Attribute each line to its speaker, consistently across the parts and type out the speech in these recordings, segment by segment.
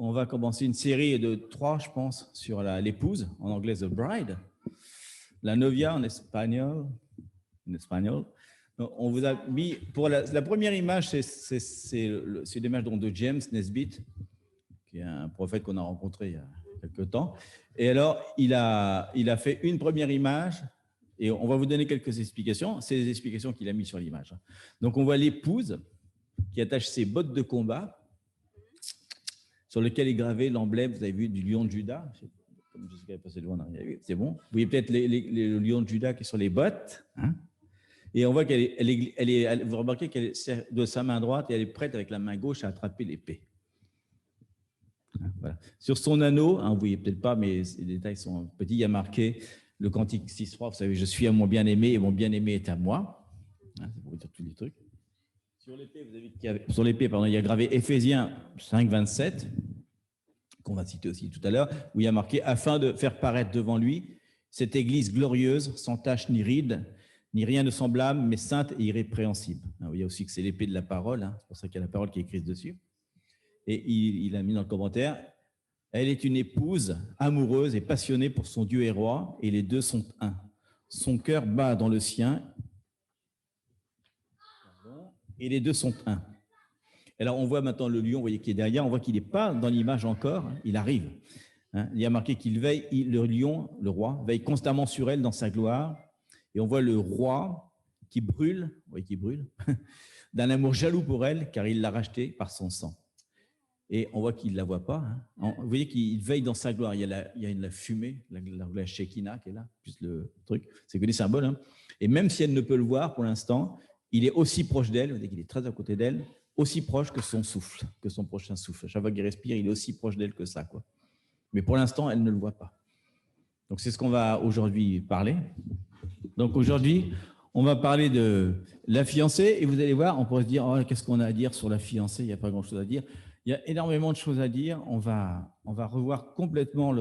Speaker 1: On va commencer une série de 3, je pense, sur l'épouse, en anglais The Bride, la novia en espagnol. On vous a mis, pour la première image, c'est l'image de James Nesbitt, qui est un prophète qu'on a rencontré il y a quelques temps. Et alors, il a fait une première image, et on va vous donner quelques explications. C'est les explications qu'il a mis sur l'image. Donc, on voit l'épouse qui attache ses bottes de combat, sur lequel est gravé l'emblème, vous avez vu, du lion de Juda. Comme Jessica est passée devant, c'est bon. Vous voyez peut-être le lion de Juda qui est sur les bottes. Hein, et on voit vous remarquez qu'elle est de sa main droite et elle est prête avec la main gauche à attraper l'épée. Voilà. Sur son anneau, hein, vous ne voyez peut-être pas, mais les détails sont petits, il y a marqué le cantique 6.3, vous savez, je suis à mon bien-aimé et mon bien-aimé est à moi. Hein, c'est pour vous dire tous les trucs. Sur l'épée, vous avez il y a gravé Éphésiens 5.27, qu'on va citer aussi tout à l'heure, où il y a marqué « Afin de faire paraître devant lui cette église glorieuse, sans tache ni ride, ni rien de semblable, mais sainte et irrépréhensible. » Il y a aussi que c'est l'épée de la parole, hein, c'est pour ça qu'il y a la parole qui est écrite dessus. Et il a mis dans le commentaire « Elle est une épouse amoureuse et passionnée pour son Dieu et roi, et les deux sont un. Son cœur bat dans le sien, et les deux sont un. » Alors, on voit maintenant le lion, vous voyez, qui est derrière, on voit qu'il n'est pas dans l'image encore, hein, il arrive. Hein, il y a marqué qu'il veille, le lion, le roi, veille constamment sur elle dans sa gloire, et on voit le roi qui brûle, vous voyez, qui brûle, d'un amour jaloux pour elle, car il l'a rachetée par son sang. Et on voit qu'il ne la voit pas. Hein. Vous voyez qu'il veille dans sa gloire, il y a la fumée, la Shekinah qui est là, plus le truc, c'est que des symboles. Hein. Et même si elle ne peut le voir pour l'instant, il est aussi proche d'elle, vous voyez qu'il est très à côté d'elle, aussi proche que son souffle, que son prochain souffle. Chaque fois qu'il respire, il est aussi proche d'elle que ça, quoi. Mais pour l'instant, elle ne le voit pas. Donc, c'est ce qu'on va aujourd'hui parler. Donc, aujourd'hui, on va parler de la fiancée. Et vous allez voir, on pourrait se dire, oh, qu'est-ce qu'on a à dire sur la fiancée? Il n'y a pas grand-chose à dire. Il y a énormément de choses à dire. On va revoir complètement on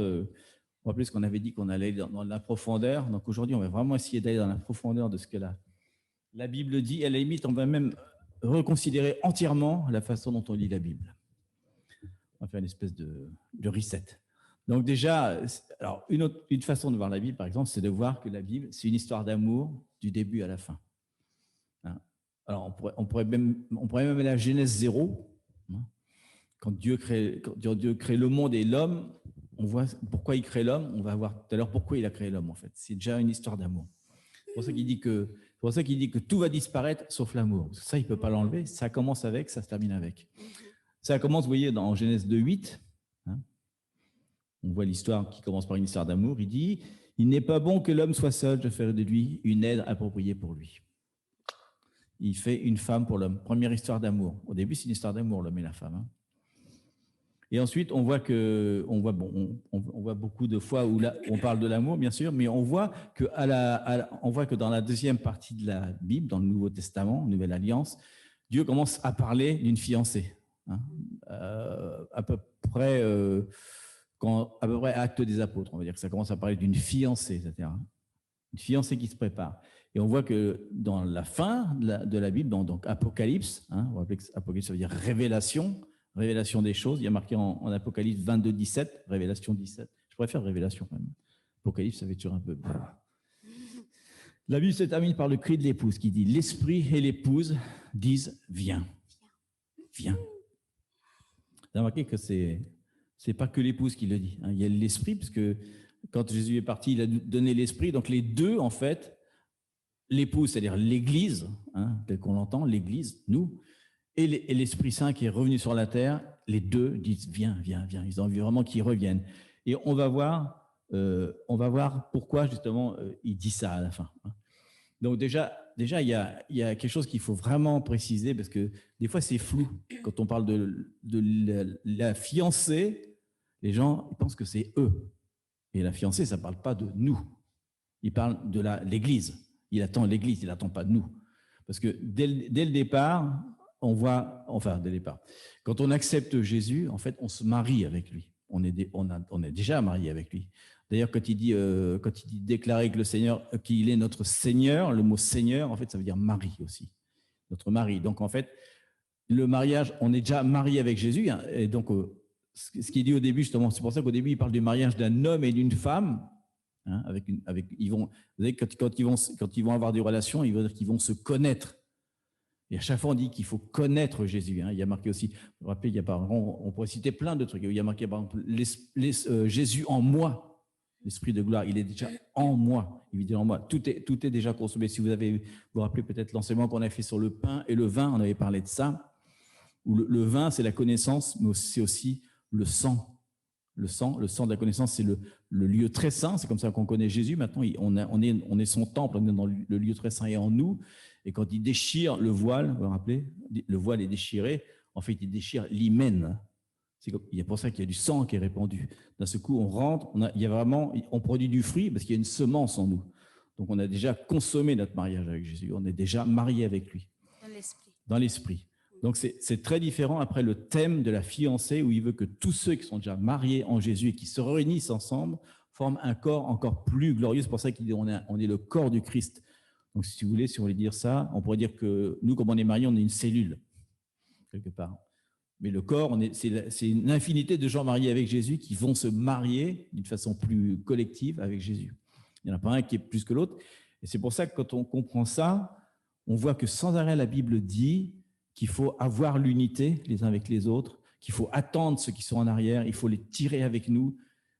Speaker 1: va appeler ce qu'on avait dit qu'on allait dans la profondeur. Donc, aujourd'hui, on va vraiment essayer d'aller dans la profondeur de ce que la Bible dit. À la limite, on va même reconsidérer entièrement la façon dont on lit la Bible. On va faire une espèce de reset. Donc déjà, alors une façon de voir la Bible, par exemple, c'est de voir que la Bible, c'est une histoire d'amour du début à la fin. Hein. Alors on pourrait même aller à la Genèse 0. Hein. Quand Dieu crée le monde et l'homme, on voit pourquoi il crée l'homme. On va voir tout à l'heure pourquoi il a créé l'homme, en fait. C'est déjà une histoire d'amour. C'est pour ça qu'il dit que tout va disparaître sauf l'amour. Ça, il ne peut pas l'enlever. Ça commence avec, ça se termine avec. Ça commence, vous voyez, dans Genèse 2.8. Hein, on voit l'histoire qui commence par une histoire d'amour. Il dit « Il n'est pas bon que l'homme soit seul, je ferai de lui une aide appropriée pour lui. » Il fait une femme pour l'homme. Première histoire d'amour. Au début, c'est une histoire d'amour, l'homme et la femme. Hein. Et ensuite, on voit beaucoup de fois où là, on parle de l'amour, bien sûr, mais on voit que dans la deuxième partie de la Bible, dans le Nouveau Testament, Nouvelle Alliance, Dieu commence à parler d'une fiancée. Hein, à peu près Actes des Apôtres, on va dire que ça commence à parler d'une fiancée, etc. Une fiancée qui se prépare. Et on voit que dans la fin de la Bible, donc Apocalypse, hein, on va appeler Apocalypse, ça veut dire révélation des choses. Il y a marqué en Apocalypse 22, 17, Révélation 17. Je préfère Révélation quand même. Apocalypse, ça fait toujours un peu... La Bible se termine par le cri de l'épouse qui dit « L'esprit et l'épouse disent « Viens, viens ». Vous avez remarqué que c'est pas que l'épouse qui le dit. Hein. Il y a l'esprit, parce que quand Jésus est parti, il a donné l'esprit. Donc les deux, en fait, l'épouse, c'est-à-dire l'Église, hein, tel qu'on l'entend, l'Église, nous, et l'Esprit Saint qui est revenu sur la terre, les deux disent « Viens, viens, viens ». Ils ont envie vraiment qu'ils reviennent. Et on va voir pourquoi, justement, il dit ça à la fin. Donc déjà, il y a quelque chose qu'il faut vraiment préciser, parce que des fois, c'est flou. Quand on parle de la fiancée, les gens ils pensent que c'est eux. Et la fiancée, ça ne parle pas de nous. Il parle de l'Église. Il attend l'Église, il n'attend pas de nous. Parce que dès le départ, on voit, enfin, dès le départ, quand on accepte Jésus, en fait, on se marie avec lui. On est déjà marié avec lui. D'ailleurs, quand il dit déclarer que le Seigneur, qu'il est notre Seigneur, le mot Seigneur, en fait, ça veut dire mari aussi. Notre mari. Donc, en fait, le mariage, on est déjà marié avec Jésus, hein, et donc, ce qu'il dit au début, justement, c'est pour ça qu'au début, il parle du mariage d'un homme et d'une femme. Hein, vous savez, quand ils vont avoir des relations, il veut dire qu'ils vont se connaître. Et à chaque fois, on dit qu'il faut connaître Jésus. Hein. Il y a marqué aussi, vous vous rappelez, on pourrait citer plein de trucs. Il y a marqué, par exemple, Jésus en moi, l'Esprit de gloire, il est déjà en moi, évidemment en moi. Tout est déjà consommé. Si vous vous rappelez peut-être l'enseignement qu'on a fait sur le pain et le vin, on avait parlé de ça. Où le vin, c'est la connaissance, mais c'est aussi le sang. Le sang de la connaissance, c'est le lieu très saint. C'est comme ça qu'on connaît Jésus. Maintenant, on est son temple, on est dans le lieu très saint et en nous. Et quand il déchire le voile, vous vous rappelez, le voile est déchiré, en fait, il déchire l'hymen. Il y a pour ça qu'il y a du sang qui est répandu. D'un seul coup, on rentre, on produit du fruit parce qu'il y a une semence en nous. Donc, on a déjà consommé notre mariage avec Jésus. On est déjà marié avec lui. Dans l'esprit. Donc, c'est très différent après le thème de la fiancée où il veut que tous ceux qui sont déjà mariés en Jésus et qui se réunissent ensemble forment un corps encore plus glorieux. C'est pour ça qu'il dit on est le corps du Christ. Donc, si vous voulez dire ça, on pourrait dire que nous, comme on est mariés, on est une cellule, quelque part. Mais le corps, c'est une infinité de gens mariés avec Jésus qui vont se marier d'une façon plus collective avec Jésus. Il n'y en a pas un qui est plus que l'autre. Et c'est pour ça que quand on comprend ça, on voit que sans arrêt, la Bible dit qu'il faut avoir l'unité les uns avec les autres, qu'il faut attendre ceux qui sont en arrière, il faut les tirer avec nous.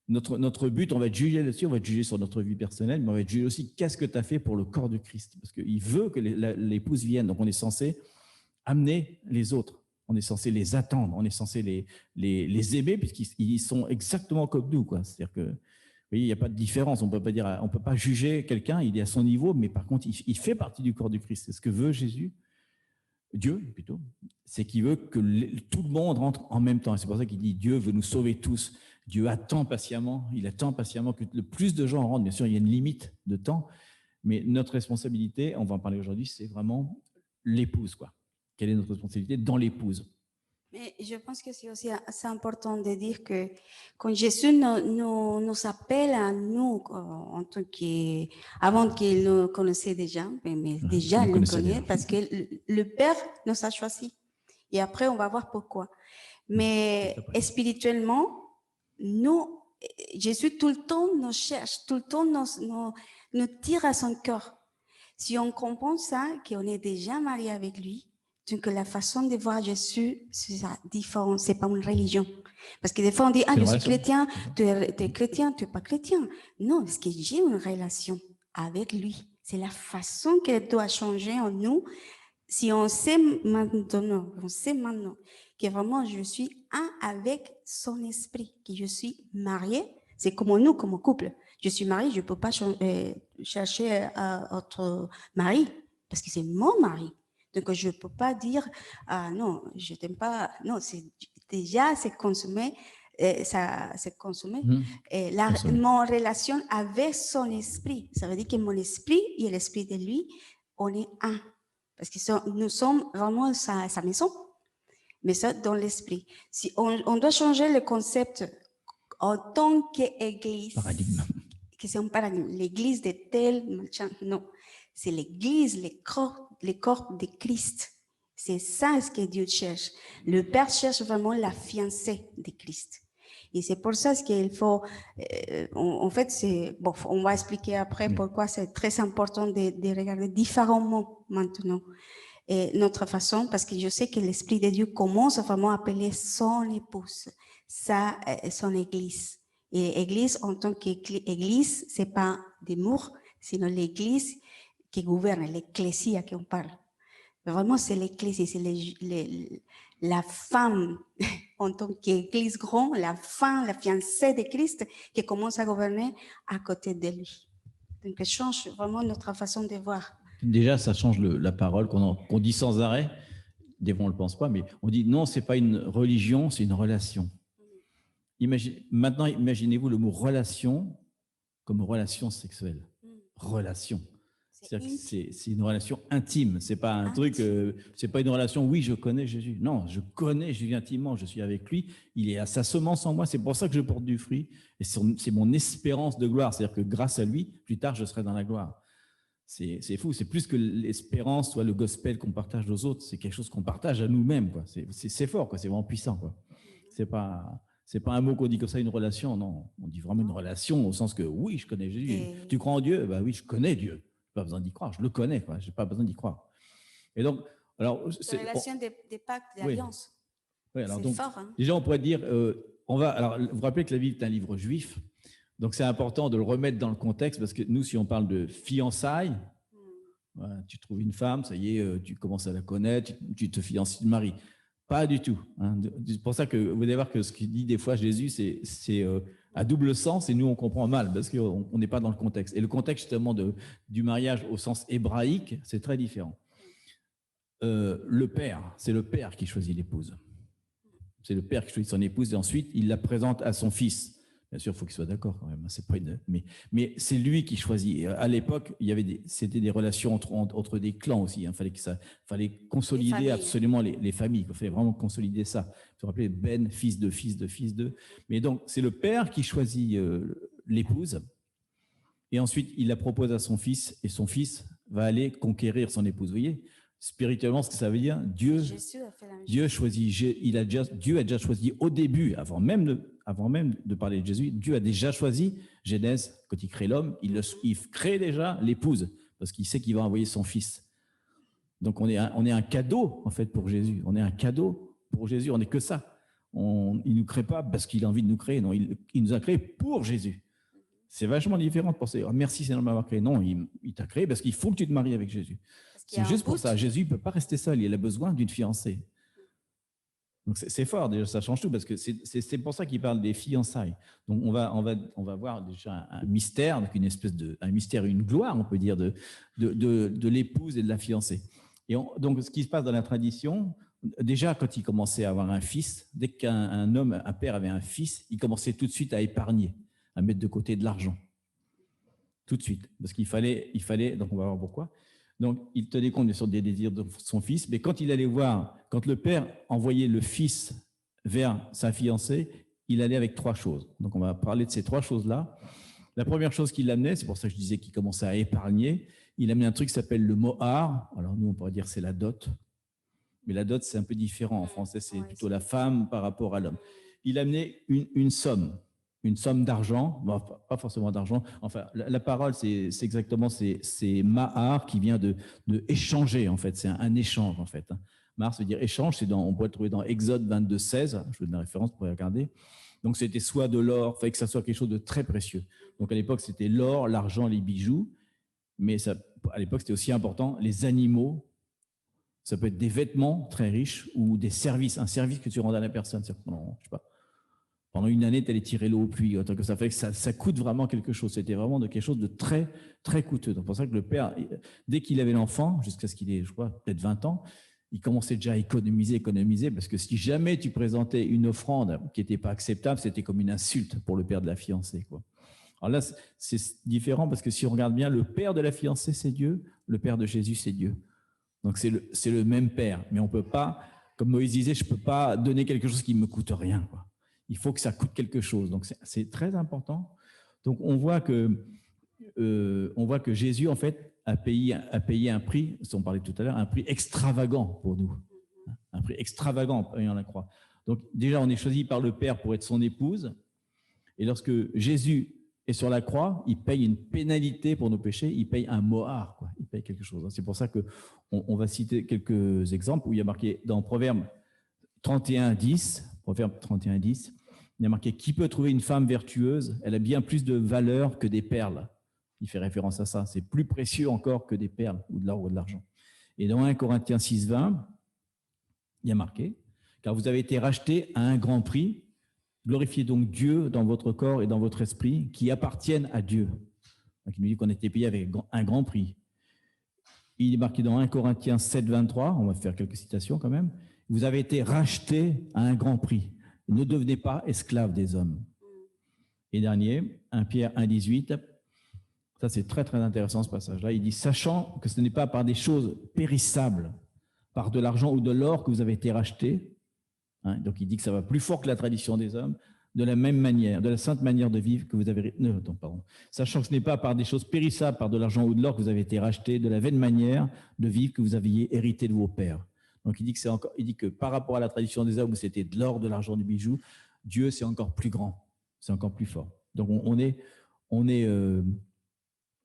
Speaker 1: Notre but, on va être jugé là-dessus, on va être jugé sur notre vie personnelle, mais on va être jugé aussi qu'est-ce que tu as fait pour le corps du Christ, parce qu'il veut que l'épouse vienne, donc on est censé amener les autres, on est censé les attendre, on est censé les aimer, puisqu'ils sont exactement comme nous, quoi. C'est-à-dire que, vous voyez, il n'y a pas de différence, on peut pas juger quelqu'un, il est à son niveau, mais par contre, il fait partie du corps du Christ. C'est ce que veut Jésus. Dieu, plutôt, c'est qu'il veut que tout le monde rentre en même temps. Et c'est pour ça qu'il dit Dieu veut nous sauver tous. Dieu attend patiemment, il attend patiemment que le plus de gens rentrent. Bien sûr, il y a une limite de temps, mais notre responsabilité, on va en parler aujourd'hui, c'est vraiment l'épouse, quoi. Quelle est notre responsabilité dans l'épouse?
Speaker 2: Mais je pense que c'est aussi assez important de dire que quand Jésus nous appelle à nous, en tant avant qu'il nous connaissait déjà, mais déjà il nous connaît parce que le Père nous a choisis. Et après, on va voir pourquoi. Mais spirituellement, Jésus tout le temps nous cherche, tout le temps nous tire à son cœur. Si on comprend ça, qu'on est déjà marié avec lui, donc la façon de voir Jésus, c'est différent, c'est pas une religion. Parce que des fois on dit, je suis chrétien, tu es chrétien, tu n'es pas chrétien. Non, parce que j'ai une relation avec lui. C'est la façon qu'elle doit changer en nous. Si on sait maintenant que vraiment je suis un avec son esprit, que je suis mariée, c'est comme nous, comme couple. Je suis mariée, je ne peux pas chercher autre mari, parce que c'est mon mari. Donc, je ne peux pas dire, non, je ne t'aime pas. Non, c'est consumé. C'est consumé. Mon relation avec son esprit, ça veut dire que mon esprit et l'esprit de lui, on est un. Parce que nous sommes vraiment sa maison. Mais ça, dans l'esprit. Si on doit changer le concept en tant qu'église.
Speaker 1: Paradigme.
Speaker 2: Que c'est un paradigme. L'église de tel, non. C'est l'église, les corps de Christ. C'est ça ce que Dieu cherche. Le Père cherche vraiment la fiancée de Christ. Et c'est pour ça qu'il faut, en fait, on va expliquer après pourquoi c'est très important de regarder différemment maintenant notre façon, parce que je sais que l'Esprit de Dieu commence vraiment à appeler son épouse, son église. Et église, en tant qu'église, c'est pas des murs, sinon l'église qui gouverne, l'ecclésia qu'on parle. Vraiment, c'est l'église, c'est la femme en tant qu'église grande, la femme, la fiancée de Christ qui commence à gouverner à côté de lui. Donc, ça change vraiment notre façon de voir.
Speaker 1: Déjà, ça change la parole qu'on dit sans arrêt. Des fois, on ne le pense pas, mais on dit non, ce n'est pas une religion, c'est une relation. Maintenant, imaginez-vous le mot relation comme relation sexuelle. Relation. C'est une relation intime. C'est pas un truc. C'est pas une relation. Oui, je connais Jésus. Non, je connais Jésus intimement. Je suis avec lui. Il est à sa semence en moi. C'est pour ça que je porte du fruit. Et c'est mon espérance de gloire. C'est-à-dire que grâce à lui, plus tard, je serai dans la gloire. C'est fou. C'est plus que l'espérance, soit le gospel qu'on partage aux autres. C'est quelque chose qu'on partage à nous-mêmes. C'est fort. C'est vraiment puissant. C'est pas C'est pas un mot qu'on dit comme ça, une relation, non. On dit vraiment une relation au sens que oui, je connais Jésus.
Speaker 2: Et-
Speaker 1: Tu crois en Dieu? Ben oui, je connais Dieu. Je n'ai pas besoin d'y croire, je le connais, quoi. Je n'ai pas besoin d'y croire. Et donc, alors,
Speaker 2: La relation des pactes, des
Speaker 1: oui.
Speaker 2: alliances.
Speaker 1: Oui, alors
Speaker 2: C'est
Speaker 1: donc,
Speaker 2: fort. Hein?
Speaker 1: déjà, on pourrait dire, alors, vous vous rappelez que la Bible est un livre juif, donc c'est important de le remettre dans le contexte, parce que nous, si on parle de fiançailles, voilà, tu trouves une femme, ça y est, tu commences à la connaître, tu te fiances, tu te maries. Pas du tout. Hein. C'est pour ça que vous allez voir que ce qu'il dit des fois Jésus, c'est à double sens, et nous, on comprend mal, parce qu'on n'est pas dans le contexte. Et le contexte, justement, du mariage au sens hébraïque, c'est très différent. Le père, c'est le père qui choisit l'épouse. C'est le père qui choisit son épouse, et ensuite, il la présente à son fils. Bien sûr, il faut qu'il soit d'accord quand même. C'est pas mais c'est lui qui choisit. À l'époque, c'était des relations entre des clans aussi. Il fallait consolider absolument les familles. Il fallait vraiment consolider ça. Vous vous rappelez, Ben, fils de fils de fils de. Mais donc, c'est le père qui choisit l'épouse. Et ensuite, il la propose à son fils, et son fils va aller conquérir son épouse. Vous voyez, spirituellement, ce que ça veut dire, Dieu choisit. Dieu a déjà choisi au début, avant même de parler de Jésus, Dieu a déjà choisi. Genèse, quand il crée l'homme, il crée déjà l'épouse, parce qu'il sait qu'il va envoyer son fils. Donc on est un cadeau, en fait, pour Jésus. On est un cadeau pour Jésus, on n'est que ça. Il ne nous crée pas parce qu'il a envie de nous créer, non, il nous a créés pour Jésus. C'est vachement différent de penser, oh, merci Seigneur de m'avoir créé. Non, il t'a créé parce qu'il faut que tu te maries avec Jésus. C'est juste pour ça. Jésus ne peut pas rester seul, il a besoin d'une fiancée. Donc c'est fort, déjà, ça change tout, parce que c'est pour ça qu'il parle des fiançailles. Donc on va voir déjà un mystère, donc un mystère et une gloire, on peut dire, de l'épouse et de la fiancée. Et donc ce qui se passe dans la tradition, déjà quand il commençait à avoir un fils, dès un père avait un fils, il commençait tout de suite à épargner, à mettre de côté de l'argent. Tout de suite, parce qu'il fallait, donc on va voir pourquoi. Donc, il tenait compte des désirs de son fils, mais quand il allait voir, quand le père envoyait le fils vers sa fiancée, il allait avec 3 choses. Donc, on va parler de ces 3 choses-là. La première chose qu'il amenait, c'est pour ça que je disais qu'il commençait à épargner, il amenait un truc qui s'appelle le mohar. Alors, nous, on pourrait dire c'est la dot. Mais la dot, c'est un peu différent. En français, c'est plutôt la femme par rapport à l'homme. Il amenait une somme d'argent, bon, pas forcément d'argent. Enfin, la parole, c'est exactement, c'est mahar qui vient de échanger, en fait. C'est un échange, en fait. Mahar, ça veut dire échange. On pourrait le trouver dans Exode 22, 16. Je vous donne la référence pour regarder. Donc, c'était soit de l'or, il fallait que ça soit quelque chose de très précieux. Donc, à l'époque, c'était l'or, l'argent, les bijoux. Mais ça, à l'époque, c'était aussi important, les animaux. Ça peut être des vêtements très riches ou des services, un service que tu rends à la personne. Non, je sais pas. Pendant une année, tu allais tirer l'eau aux pluies. Ça fait que ça coûte vraiment quelque chose. C'était vraiment quelque chose de très, très coûteux. Donc, c'est pour ça que le père, dès qu'il avait l'enfant, jusqu'à ce qu'il ait, je crois, peut-être 20 ans, il commençait déjà à économiser, parce que si jamais tu présentais une offrande qui n'était pas acceptable, c'était comme une insulte pour le père de la fiancée, quoi. Alors là, c'est différent, parce que si on regarde bien, le père de la fiancée, c'est Dieu, le père de Jésus, c'est Dieu. Donc, c'est le même père. Mais on ne peut pas, comme Moïse disait, je ne peux pas donner quelque chose qui ne me coûte rien, quoi. Il faut que ça coûte quelque chose. Donc, c'est très important. Donc, on voit que Jésus, en fait, a payé un prix, on parlait tout à l'heure, un prix extravagant pour nous. Un prix extravagant en payant la croix. Donc, déjà, on est choisi par le Père pour être son épouse. Et lorsque Jésus est sur la croix, il paye une pénalité pour nos péchés, il paye un mohar, quoi. Il paye quelque chose. C'est pour ça qu'on va citer quelques exemples où il y a marqué dans Proverbe 31:10, il y a marqué « Qui peut trouver une femme vertueuse? Elle a bien plus de valeur que des perles. » Il fait référence à ça. C'est plus précieux encore que des perles ou de l'or ou de l'argent. Et dans 1 Corinthiens 6:20, il y a marqué « Car vous avez été rachetés à un grand prix. Glorifiez donc Dieu dans votre corps et dans votre esprit qui appartiennent à Dieu. » Donc, il nous dit qu'on a été payé avec un grand prix. Il est marqué dans 1 Corinthiens 7:23, on va faire quelques citations quand même. Vous avez été rachetés à un grand prix. Ne devenez pas esclaves des hommes. Et dernier, 1 Pierre 1:18, ça c'est très très intéressant ce passage-là. Il dit, sachant que ce n'est pas par des choses périssables, par de l'argent ou de l'or que vous avez été rachetés. Hein, donc il dit que ça va plus fort que la tradition des hommes. De la même manière, de la sainte manière de vivre que vous avez... Non, pardon. Sachant que ce n'est pas par des choses périssables, par de l'argent ou de l'or que vous avez été rachetés, de la vaine manière de vivre que vous aviez hérité de vos pères. Donc il dit que par rapport à la tradition des hommes, où c'était de l'or, de l'argent, du bijou, Dieu, c'est encore plus grand, c'est encore plus fort. Donc,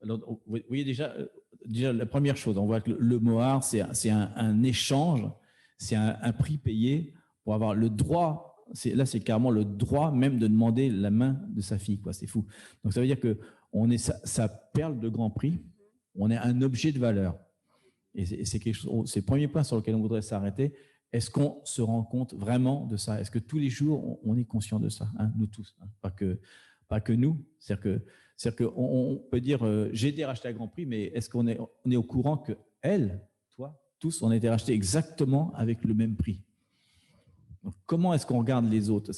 Speaker 1: alors, vous voyez déjà la première chose, on voit que le mohar, c'est un échange, c'est un prix payé pour avoir le droit. Là, c'est carrément le droit même de demander la main de sa fille, quoi. C'est fou. Donc, ça veut dire qu'on est sa perle de grand prix, on est un objet de valeur. Et c'est quelque chose, c'est le premier point sur lequel on voudrait s'arrêter. Est-ce qu'on se rend compte vraiment de ça? Est-ce que tous les jours, on est conscient de ça, hein, nous tous, hein, pas que nous. C'est-à-dire qu'on peut dire, j'ai été racheté à grand prix, mais est-ce qu'on est au courant que elle, toi, tous, on a été rachetés exactement avec le même prix? Donc, comment est-ce qu'on regarde les autres?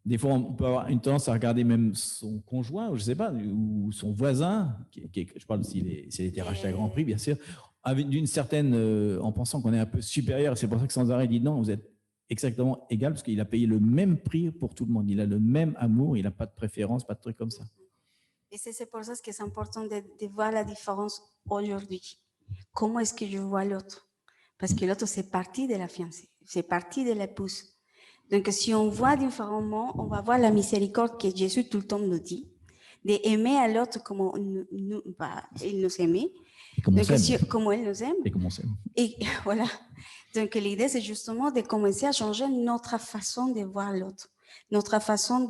Speaker 1: Des fois, on peut avoir une tendance à regarder même son conjoint, ou je ne sais pas, ou son voisin, je parle s'il a été racheté à grand prix, bien sûr, d'une certaine, en pensant qu'on est un peu supérieur. C'est pour ça que sans arrêt, il dit non, vous êtes exactement égal, parce qu'il a payé le même prix pour tout le monde. Il a le même amour, il n'a pas de préférence, pas de truc comme ça.
Speaker 2: Et c'est pour ça que c'est important de voir la différence aujourd'hui. Comment est-ce que je vois l'autre? Parce que l'autre, c'est partie de la fiancée, c'est partie de l'épouse. Donc, si on voit différemment, on va voir la miséricorde que Jésus tout le temps nous dit, d'aimer à l'autre comme il nous aimait.
Speaker 1: Et comment on s'aime.
Speaker 2: Comment il nous aime.
Speaker 1: Et comment on s'aime.
Speaker 2: Et voilà. Donc, l'idée, c'est justement de commencer à changer notre façon de voir l'autre, notre façon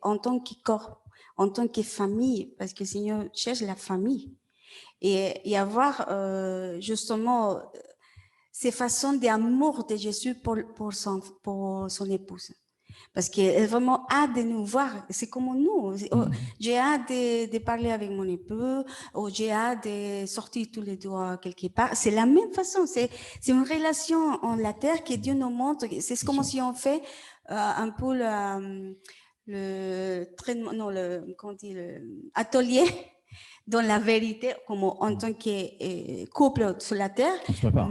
Speaker 2: en tant que corps, en tant que famille, parce que le Seigneur cherche la famille. Et avoir justement ces façons d'amour de Jésus pour son épouse. Parce qu'elle a vraiment hâte de nous voir. C'est comme nous. J'ai hâte de parler avec mon époux, ou j'ai hâte de sortir tous les deux quelque part. C'est la même façon. C'est une relation en la terre que Dieu nous montre. C'est comme si on fait un peu atelier dans la vérité, comme en tant que couple sur la terre,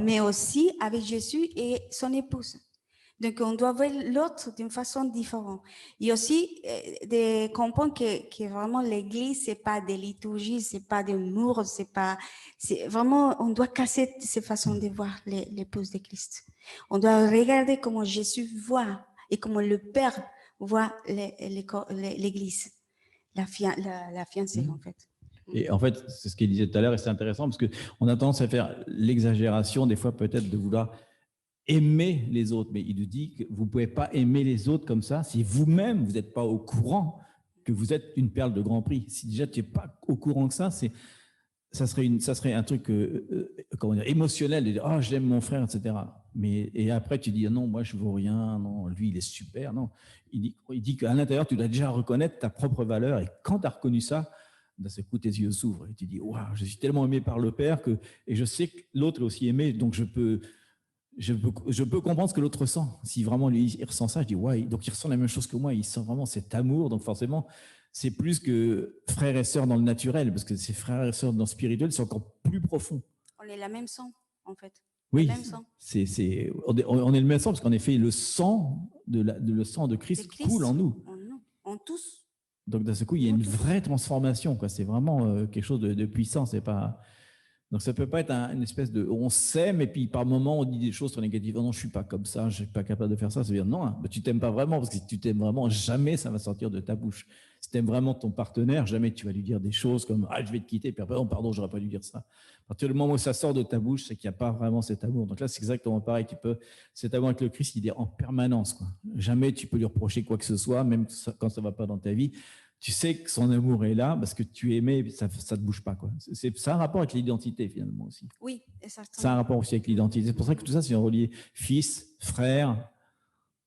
Speaker 2: mais aussi avec Jésus et son épouse. Donc, on doit voir l'autre d'une façon différente. Et aussi, de comprendre que vraiment l'Église, c'est pas des liturgies, c'est pas des murs, c'est vraiment, on doit casser ces façons de voir l'épouse de Christ. On doit regarder comment Jésus voit et comment le Père voit l'Église, la fiancée, en fait.
Speaker 1: Et en fait, c'est ce qu'il disait tout à l'heure, et c'est intéressant parce qu'on a tendance à faire l'exagération, des fois peut-être, de vouloir aimer les autres. Mais il nous dit que vous ne pouvez pas aimer les autres comme ça si vous-même, vous n'êtes pas au courant que vous êtes une perle de grand prix. Si déjà tu n'es pas au courant que ça serait un truc comment dire, émotionnel, de dire « Ah, j'aime mon frère », etc. Et après, tu dis « Non, moi, je ne vaux rien. Non, lui, il est super. » Non, il dit qu'à l'intérieur, tu dois déjà reconnaître ta propre valeur. Et quand tu as reconnu ça, d'un seul coup, tes yeux s'ouvrent et tu dis « Waouh, je suis tellement aimé par le Père et je sais que l'autre est aussi aimé, donc je peux comprendre ce que l'autre ressent. Si vraiment lui, il ressent ça, je dis « Ouais, donc il ressent la même chose que moi, il sent vraiment cet amour. » Donc forcément, c'est plus que frères et sœurs dans le naturel, parce que ces frères et sœurs dans le spirituel, c'est encore plus profond.
Speaker 2: On est la même sang, en fait.
Speaker 1: Oui,
Speaker 2: le même sang.
Speaker 1: On est le même sang, parce qu'en effet, le sang de Christ coule en nous.
Speaker 2: En tous.
Speaker 1: Donc, d'un seul coup, il y a une vraie transformation. C'est vraiment quelque chose de puissant. C'est pas... Donc, ça ne peut pas être une espèce de... On s'aime et puis par moment, on dit des choses négatives. Oh non, je ne suis pas comme ça, je ne suis pas capable de faire ça. Ça veut dire non, hein, tu ne t'aimes pas vraiment, parce que si tu t'aimes vraiment, jamais ça va sortir de ta bouche. Si tu aimes vraiment ton partenaire, jamais tu vas lui dire des choses comme « Ah, je vais te quitter », puis après « Oh, pardon, je n'aurais pas dû dire ça ». À partir du moment où ça sort de ta bouche, c'est qu'il n'y a pas vraiment cet amour. Donc là, c'est exactement pareil. Cet amour avec le Christ, il est en permanence, quoi. Jamais tu peux lui reprocher quoi que ce soit, même quand ça ne va pas dans ta vie. Tu sais que son amour est là parce que tu es aimé, ça ne te bouge pas, quoi. C'est un rapport avec l'identité, finalement, aussi.
Speaker 2: Oui, exactement.
Speaker 1: C'est un rapport aussi avec l'identité. C'est pour ça que tout ça, c'est relié fils, frère,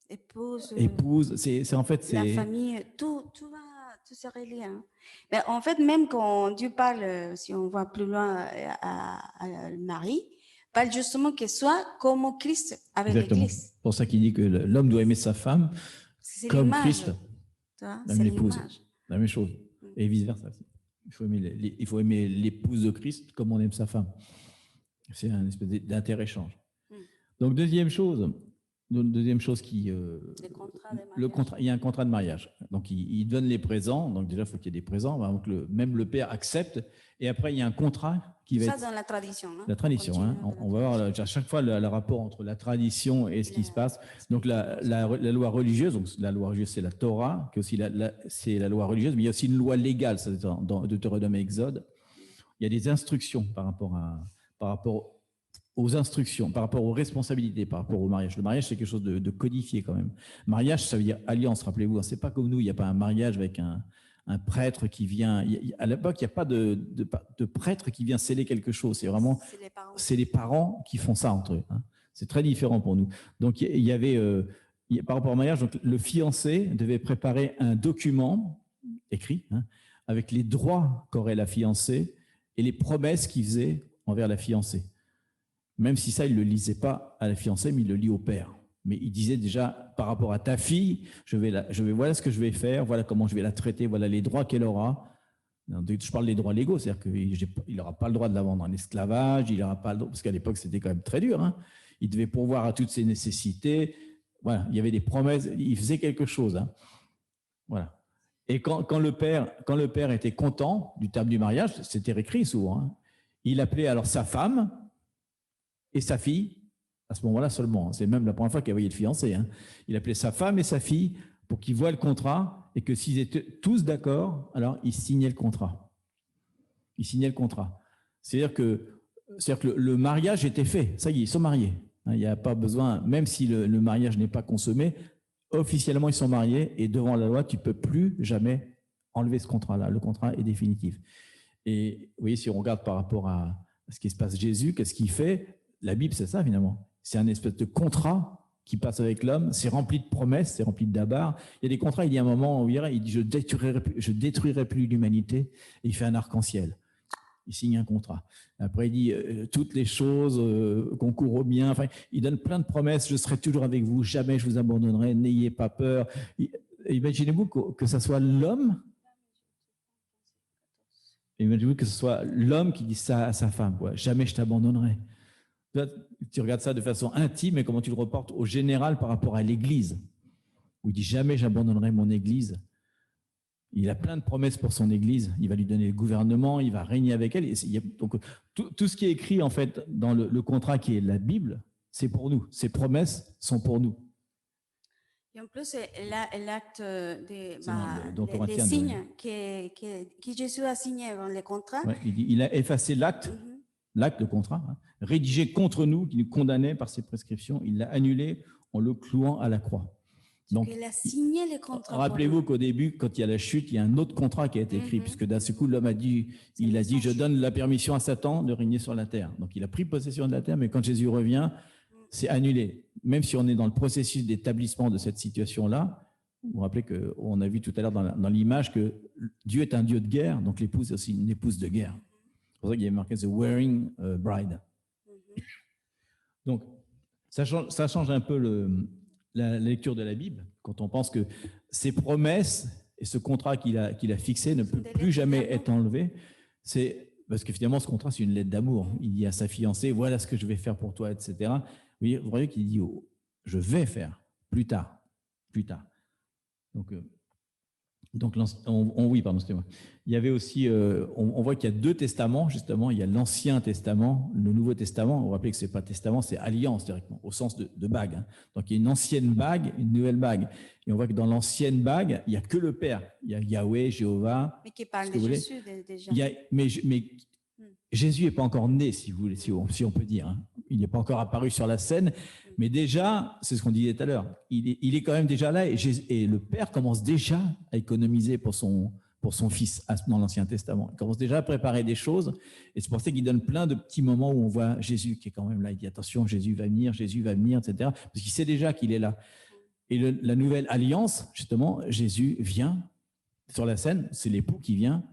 Speaker 1: épouse. C'est en fait...
Speaker 2: La famille, tout se relie. Hein. Mais en fait, même quand Dieu parle, si on va plus loin à Marie, parle justement que soit comme Christ avec l'Église.
Speaker 1: C'est pour ça qu'il dit que l'homme doit aimer sa femme comme Christ,
Speaker 2: même
Speaker 1: l'épouse. La même chose. Et vice-versa. Il faut aimer l'épouse de Christ comme on aime sa femme. C'est un espèce d'inter-échange. Donc, deuxième chose, Deuxième chose
Speaker 2: Les contrats de
Speaker 1: le
Speaker 2: mariage.
Speaker 1: contrat, il y a un contrat de mariage. Donc, il donne les présents. Donc, déjà, il faut qu'il y ait des présents. Donc, même le père accepte. Et après, il y a un contrat qui va
Speaker 2: Ça,
Speaker 1: être
Speaker 2: dans la tradition. Hein?
Speaker 1: la tradition.
Speaker 2: Continue
Speaker 1: Hein.
Speaker 2: dans la
Speaker 1: On va voir
Speaker 2: tradition.
Speaker 1: à chaque fois le rapport entre la tradition et ce qui se passe. Donc, la
Speaker 2: spiritualité.
Speaker 1: loi religieuse, donc la loi religieuse, c'est la Torah, qui est aussi c'est la loi religieuse, mais il y a aussi une loi légale, ça, dans Deutéronome et Exode. Il y a des instructions par rapport aux instructions, par rapport aux responsabilités, par rapport au mariage. Le mariage, c'est quelque chose de codifié quand même. Mariage, ça veut dire alliance, rappelez-vous. C'est pas comme nous, il n'y a pas un mariage avec un prêtre qui vient. À l'époque, il n'y a pas de prêtre qui vient sceller quelque chose. C'est vraiment, c'est les parents qui font ça entre eux. Hein. C'est très différent pour nous. Donc, il y avait, par rapport au mariage, donc, le fiancé devait préparer un document écrit, hein, avec les droits qu'aurait la fiancée et les promesses qu'il faisait envers la fiancée. Même si ça, il ne le lisait pas à la fiancée, mais il le lit au père. Mais il disait déjà, par rapport à ta fille, voilà ce que je vais faire, voilà comment je vais la traiter, voilà les droits qu'elle aura. Je parle des droits légaux, c'est-à-dire qu'il n'aura pas le droit de la vendre en esclavage, il n'aura pas le droit, parce qu'à l'époque, c'était quand même très dur. Hein. Il devait pourvoir à toutes ses nécessités. Voilà, il y avait des promesses, il faisait quelque chose. Hein. Voilà. Et quand le père était content du terme du mariage, c'était écrit souvent, hein, il appelait alors sa femme et sa fille, à ce moment-là seulement. C'est même la première fois qu'il voyait le fiancé. Hein. Il appelait sa femme et sa fille pour qu'ils voient le contrat et que s'ils étaient tous d'accord, alors ils signaient le contrat. Ils signaient le contrat. C'est-à-dire que le mariage était fait. Ça y est, ils sont mariés. Il n'y a pas besoin, même si le mariage n'est pas consommé, officiellement ils sont mariés et devant la loi, tu ne peux plus jamais enlever ce contrat-là. Le contrat est définitif. Et vous voyez, si on regarde par rapport à ce qui se passe Jésus, qu'est-ce qu'il fait? La Bible, c'est ça finalement. C'est un espèce de contrat qui passe avec l'homme. C'est rempli de promesses, c'est rempli de dabards. Il y a des contrats, il y a un moment où il dit je détruirai plus l'humanité. Et il fait un arc-en-ciel. Il signe un contrat. Après, il dit toutes les choses concourent au bien. Enfin, il donne plein de promesses. Je serai toujours avec vous. Jamais je vous abandonnerai. N'ayez pas peur. Imaginez-vous que ça soit l'homme. Imaginez-vous que ce soit l'homme qui dit ça à sa femme. Quoi. Jamais je t'abandonnerai. Tu regardes ça de façon intime et comment tu le reportes au général par rapport à l'Église, où il dit jamais j'abandonnerai mon Église. Il a plein de promesses pour son Église. Il va lui donner le gouvernement, il va régner avec elle. Donc, tout ce qui est écrit en fait dans le contrat qui est la Bible, c'est pour nous. Ces promesses sont pour nous.
Speaker 2: Et en plus, l'acte des
Speaker 1: signes
Speaker 2: que Jésus a signé dans les contrats.
Speaker 1: Ouais, il a effacé l'acte de contrat, hein, rédigé contre nous, qui nous condamnait par ses prescriptions. Il l'a annulé en le clouant à la croix.
Speaker 2: Donc, il a signé les contrats.
Speaker 1: Rappelez-vous qu'au début, quand il y a la chute, il y a un autre contrat qui a été écrit, puisque d'un seul coup, l'homme a dit, je donne la permission à Satan de régner sur la terre. Donc, il a pris possession de la terre, mais quand Jésus revient, c'est annulé. Même si on est dans le processus d'établissement de cette situation-là, vous vous rappelez qu'on a vu tout à l'heure dans l'image que Dieu est un Dieu de guerre, donc l'épouse est aussi une épouse de guerre. C'est pour ça qu'il y a marqué « The Wearing Bride ». Donc, ça change un peu la lecture de la Bible, quand on pense que ces promesses et ce contrat qu'il a fixé ne peut plus jamais être enlevé. C'est parce que finalement, ce contrat, c'est une lettre d'amour. Il dit à sa fiancée, voilà ce que je vais faire pour toi, etc. Vous voyez qu'il dit, je vais faire plus tard. Donc oui, pardon, c'était moi. Il y avait aussi, on voit qu'il y a deux testaments, justement. Il y a l'Ancien Testament, le Nouveau Testament. On va rappeler que ce n'est pas testament, c'est alliance directement, au sens de bague. Hein. Donc il y a une ancienne bague, une nouvelle bague. Et on voit que dans l'ancienne bague, il n'y a que le Père. Il y a Yahweh, Jéhovah.
Speaker 2: Mais qui parle de Jésus déjà.
Speaker 1: Mais Jésus n'est pas encore né, si vous voulez, si on peut dire. Hein. Il n'est pas encore apparu sur la scène. Mais déjà, c'est ce qu'on disait tout à l'heure, il est quand même déjà là et le Père commence déjà à économiser pour son Fils dans l'Ancien Testament. Il commence déjà à préparer des choses et c'est pour ça qu'il donne plein de petits moments où on voit Jésus qui est quand même là. Il dit attention, Jésus va venir, etc. Parce qu'il sait déjà qu'il est là. Et la nouvelle alliance, justement, Jésus vient sur la scène, c'est l'époux qui vient.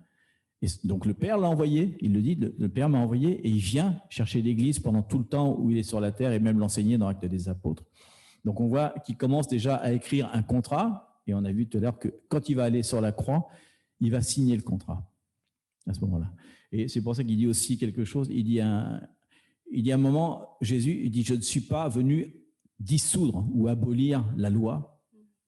Speaker 1: Et donc le Père l'a envoyé, il le dit, le Père m'a envoyé et il vient chercher l'Église pendant tout le temps où il est sur la terre et même l'enseigner dans l'Acte des Apôtres. Donc on voit qu'il commence déjà à écrire un contrat et on a vu tout à l'heure que quand il va aller sur la croix, il va signer le contrat à ce moment-là. Et c'est pour ça qu'il dit aussi quelque chose, il dit à un moment, Jésus, il dit, je ne suis pas venu dissoudre ou abolir la loi.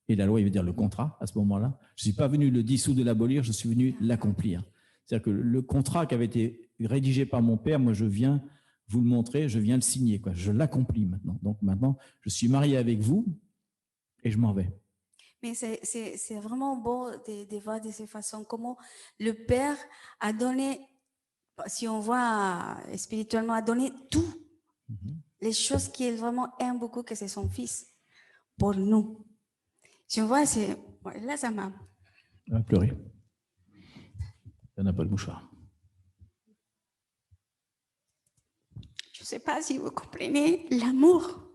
Speaker 1: Et la loi, il veut dire le contrat à ce moment-là. Je ne suis pas venu le dissoudre, l'abolir, je suis venu l'accomplir. C'est-à-dire que le contrat qui avait été rédigé par mon père, moi, je viens vous le montrer, je viens le signer, quoi. Je l'accomplis maintenant. Donc maintenant, je suis marié avec vous et je m'en vais.
Speaker 2: Mais c'est vraiment beau de voir de cette façon comment le Père a donné, si on voit spirituellement, a donné tout. Les choses qu'il vraiment aime beaucoup, que c'est son Fils, pour nous. Si on voit, là, ça m'a...
Speaker 1: Elle va pleurer. Elle n'a pas le mouchoir.
Speaker 2: Je ne sais pas si vous comprenez l'amour.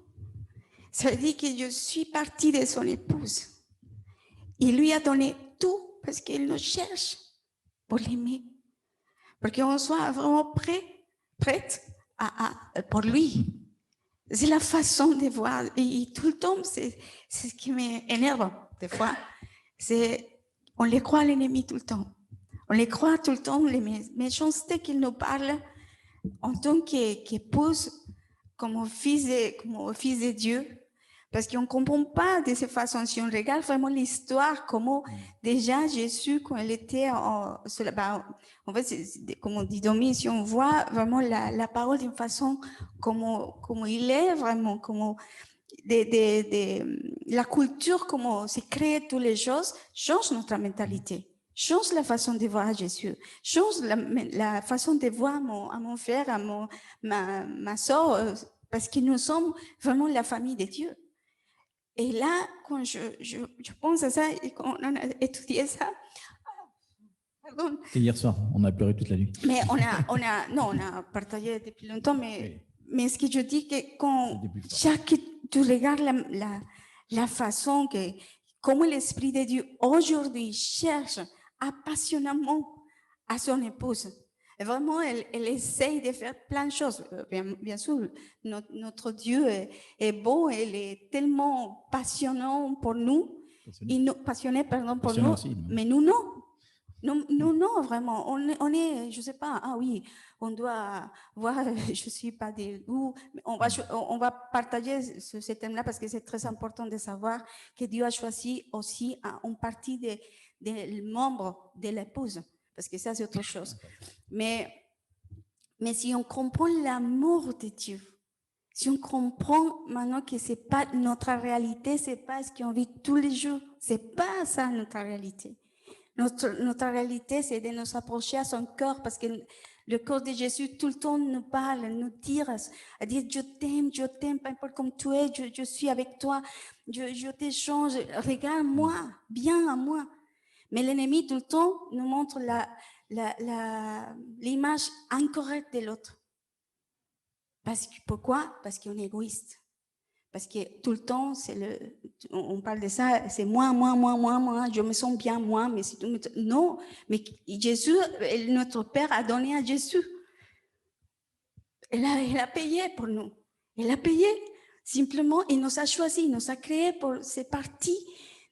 Speaker 2: Ça veut dire que je suis partie de son épouse. Il lui a donné tout parce qu'il nous cherche pour l'aimer. Pour qu'on soit vraiment prête pour lui. C'est la façon de voir. Et tout le temps, c'est ce qui m'énerve des fois. On les croit l'ennemi tout le temps. On les croit tout le temps, les méchancetés qu'il nous parle en tant qu'épouse, comme fils de Dieu. Parce qu'on ne comprend pas de cette façon. Si on regarde vraiment l'histoire, comment déjà Jésus, quand il était en fait, comme on dit, Domi, si on voit vraiment la parole d'une façon comme il est vraiment, comme la culture, comment c'est créé toutes les choses, change notre mentalité. Change la façon de voir Jésus, change la façon de voir à mon frère, ma soeur, parce que nous sommes vraiment la famille de Dieu. Et là, quand je pense à ça et quand on a étudié ça, pardon.
Speaker 1: C'est hier soir, on a pleuré toute la nuit.
Speaker 2: Mais on a partagé depuis longtemps, mais ce que je dis, que quand tu regardes la façon comment l'Esprit de Dieu aujourd'hui cherche passionnément à son épouse. Et vraiment, elle essaye de faire plein de choses. Bien sûr, notre Dieu est beau, il est tellement passionnant pour nous, passionné pour nous, aussi, mais nous non. Non, vraiment. On est, je ne sais pas, on doit voir, je ne suis pas de où, on va partager ce thème-là parce que c'est très important de savoir que Dieu a choisi aussi une partie des membres de l'épouse, parce que ça, c'est autre chose. Mais si on comprend l'amour de Dieu, si on comprend maintenant que ce n'est pas notre réalité, ce n'est pas ce qu'on vit tous les jours, ce n'est pas ça notre réalité. Notre réalité, c'est de nous approcher à son cœur parce que le corps de Jésus tout le temps nous parle, nous tire à dire je t'aime, peu importe comme tu es, je suis avec toi, je t'échange, regarde-moi, bien à moi. Mais l'ennemi tout le temps nous montre l'image incorrecte de l'autre. Pourquoi? Parce qu'on est égoïste. Parce que tout le temps, on parle de ça, c'est moi, je me sens bien, moi, mais si non, mais Jésus, notre Père a donné à Jésus. Il a payé pour nous. Il a payé. Simplement, il nous a choisis, il nous a créés pour ces parties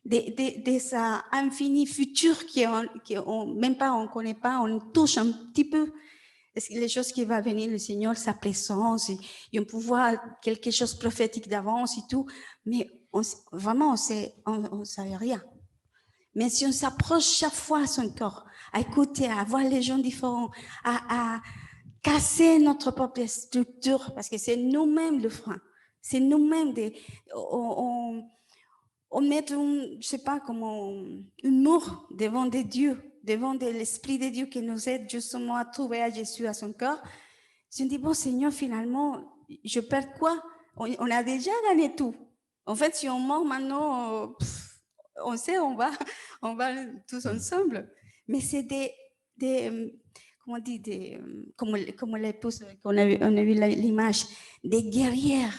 Speaker 2: de sa infinie future qu'on même pas, on ne connaît pas, on touche un petit peu. Les choses qui vont venir, le Seigneur, sa présence, et on peut voir quelque chose de prophétique d'avance et tout, mais vraiment, on ne sait rien. Mais si on s'approche chaque fois à son corps, à écouter, à voir les gens différents, à casser notre propre structure, parce que c'est nous-mêmes le frein, c'est nous-mêmes, on met, je ne sais pas comment, une mur devant des dieux, devant l'Esprit de Dieu qui nous aide justement à trouver à Jésus à son cœur. Je me dis, bon Seigneur, finalement, je perds quoi? On a déjà gagné tout. En fait, si on meurt maintenant, on sait, on va tous ensemble. Mais c'est comment on dit, comme l'épouse, on a vu l'image, des guerrières.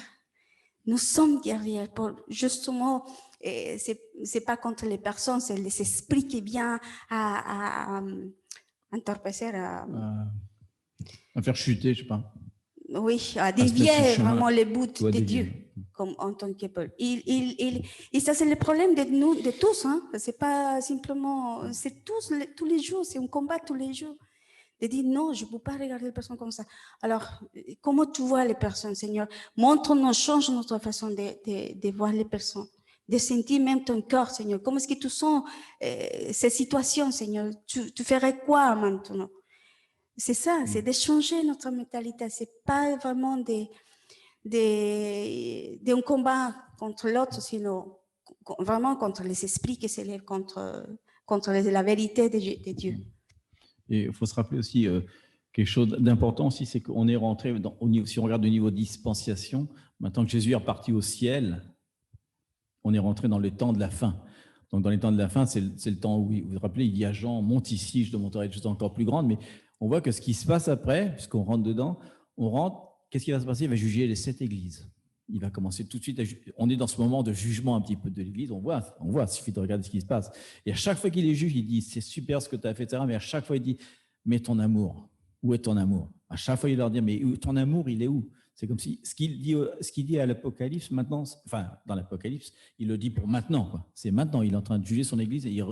Speaker 2: Nous sommes guerrières pour justement, c'est pas contre les personnes, c'est les esprits qui viennent à entorpecer, à
Speaker 1: faire chuter, je sais pas.
Speaker 2: Oui, à dévier vraiment les bouts de Dieu, comme en tant que peuple. Et ça, c'est le problème de nous, de tous. Hein. C'est pas simplement, c'est tous les jours, c'est un combat tous les jours. de dire non, je ne peux pas regarder les personnes comme ça. Alors, comment tu vois les personnes, Seigneur? Montre-nous, change notre façon de voir les personnes, de sentir même ton cœur, Seigneur. Comment est-ce que tu sens ces situations, Seigneur? Tu ferais quoi maintenant? C'est ça, c'est de changer notre mentalité. Ce n'est pas vraiment d'un combat contre l'autre, sinon vraiment contre les esprits qui s'élèvent contre la vérité de Dieu.
Speaker 1: Et il faut se rappeler aussi quelque chose d'important aussi, c'est qu'on est rentré, si on regarde au niveau dispensation, maintenant que Jésus est reparti au ciel, on est rentré dans le temps de la fin. Donc dans les temps de la fin, c'est le temps où, vous vous rappelez, il dit à Jean, monte ici, je te montrerai des choses encore plus grandes, mais on voit que ce qui se passe après, puisqu'on rentre dedans, qu'est-ce qui va se passer? Il va juger les 7 églises. Il va commencer tout de suite on est dans ce moment de jugement un petit peu de l'Église, on voit, il suffit de regarder ce qui se passe. Et à chaque fois qu'il les juge, il dit, c'est super ce que tu as fait, etc. Mais à chaque fois, il dit, mais ton amour, où est ton amour? À chaque fois, il leur dit, mais ton amour, il est où? C'est comme si ce qu'il dit à l'Apocalypse, maintenant, enfin, dans l'Apocalypse, il le dit pour maintenant, quoi. C'est maintenant, il est en train de juger son Église et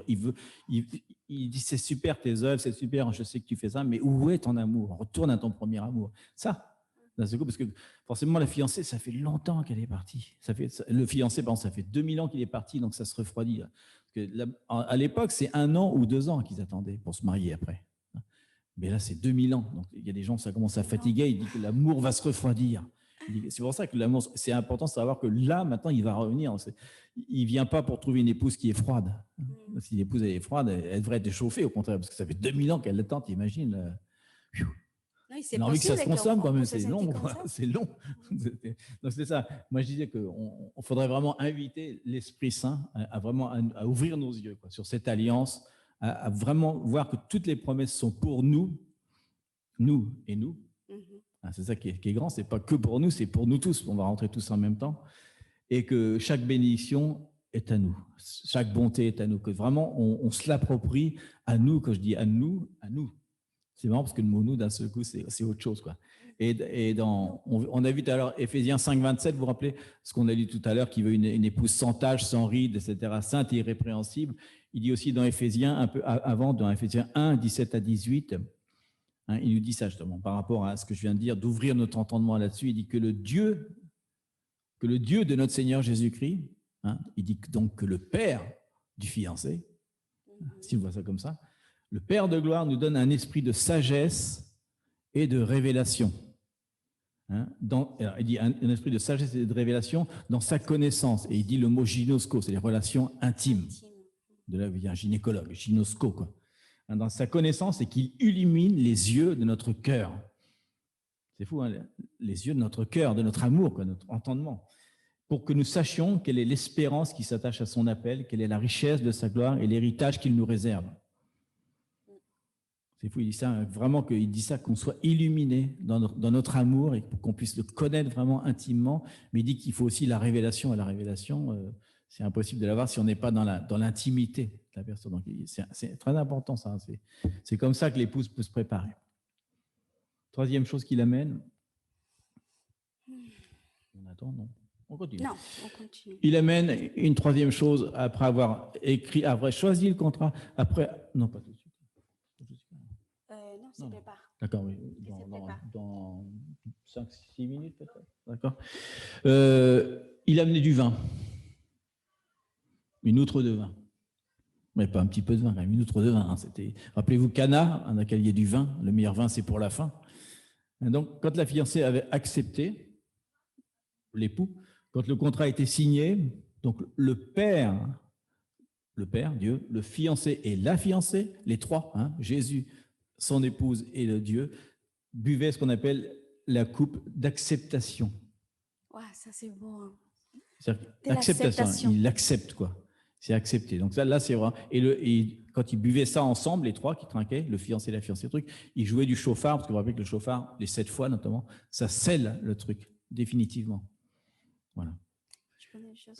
Speaker 1: il dit, c'est super tes œuvres, c'est super, je sais que tu fais ça, mais où est ton amour? Retourne à ton premier amour. Ça, c'est cool parce que forcément, la fiancée, ça fait longtemps qu'elle est partie. Le fiancé, par exemple, ça fait 2000 ans qu'il est parti, donc ça se refroidit. Parce que à l'époque, c'est 1 an ou 2 ans qu'ils attendaient pour se marier après. Mais là, c'est 2000 ans. Donc, il y a des gens, ça commence à fatiguer. Il dit que l'amour va se refroidir. C'est pour ça que l'amour, c'est important de savoir que là, maintenant, il va revenir. Il ne vient pas pour trouver une épouse qui est froide. Si l'épouse est froide, elle devrait être chauffée, au contraire, parce que ça fait 2000 ans qu'elle l'attend, t'imagines. On a envie que ça se consomme quand même, c'est long. C'est long. Donc, c'est ça. Moi, je disais qu'il faudrait vraiment inviter l'Esprit Saint à ouvrir nos yeux sur cette alliance, à vraiment voir que toutes les promesses sont pour nous et nous. C'est ça qui est grand, c'est pas que pour nous, c'est pour nous tous. On va rentrer tous en même temps. Et que chaque bénédiction est à nous. Chaque bonté est à nous. Que vraiment, on se l'approprie à nous. Quand je dis à nous. C'est marrant parce que le mot « nous », d'un seul coup, c'est autre chose, quoi. On a vu tout à l'heure Éphésiens 5, 27, vous vous rappelez ce qu'on a dit tout à l'heure, qui veut une épouse sans tache, sans ride, etc., sainte et irrépréhensible. Il dit aussi dans Éphésiens, un peu avant, dans Éphésiens 1, 17 à 18, il nous dit ça justement, par rapport à ce que je viens de dire, d'ouvrir notre entendement là-dessus. Il dit que le Dieu de notre Seigneur Jésus-Christ, il dit donc que le Père du fiancé, si on voit ça comme ça, le Père de gloire nous donne un esprit de sagesse et de révélation. Il dit un esprit de sagesse et de révélation dans sa connaissance. Et il dit le mot gynosko, c'est les relations intimes. De là vient gynécologue, gynosko, quoi. Dans sa connaissance et qu'il illumine les yeux de notre cœur. C'est fou, les yeux de notre cœur, de notre amour, notre entendement. Pour que nous sachions quelle est l'espérance qui s'attache à son appel, quelle est la richesse de sa gloire et l'héritage qu'il nous réserve. C'est fou, il dit ça, vraiment qu'il dit ça, qu'on soit illuminé dans notre amour et qu'on puisse le connaître vraiment intimement. Mais il dit qu'il faut aussi la révélation. Et la révélation, c'est impossible de l'avoir si on n'est pas dans l'intimité de la personne. Donc, c'est très important, ça. C'est comme ça que l'épouse peut se préparer. Troisième chose qu'il amène. On attend, non? On continue.
Speaker 2: Non, on continue.
Speaker 1: Il amène une troisième chose après avoir écrit, après choisi le contrat, après. Non, pas tout de suite.
Speaker 2: Non, c'est prépare.
Speaker 1: D'accord, oui. Dans 5-6 minutes peut-être. D'accord. Il a amené du vin. Une outre de vin. Mais pas un petit peu de vin, quand même, une outre de vin. Rappelez-vous Cana, dans lequel il y a du vin. Le meilleur vin, c'est pour la fin. Et donc, quand la fiancée avait accepté, l'époux, quand le contrat a été signé, donc le père, Dieu, le fiancé et la fiancée, les trois, Jésus, son épouse et le Dieu, buvaient ce qu'on appelle la coupe d'acceptation.
Speaker 2: Ouais, ça c'est beau.
Speaker 1: Acceptation, il l'accepte, quoi. C'est accepté. Donc là, c'est vrai. Et quand ils buvaient ça ensemble, les trois qui trinquaient, le fiancé et la fiancée, ils jouaient du chauffard, parce que vous rappelez que le chauffard, les 7 fois notamment, ça scelle le truc, définitivement. Voilà.
Speaker 2: Je connais une chose.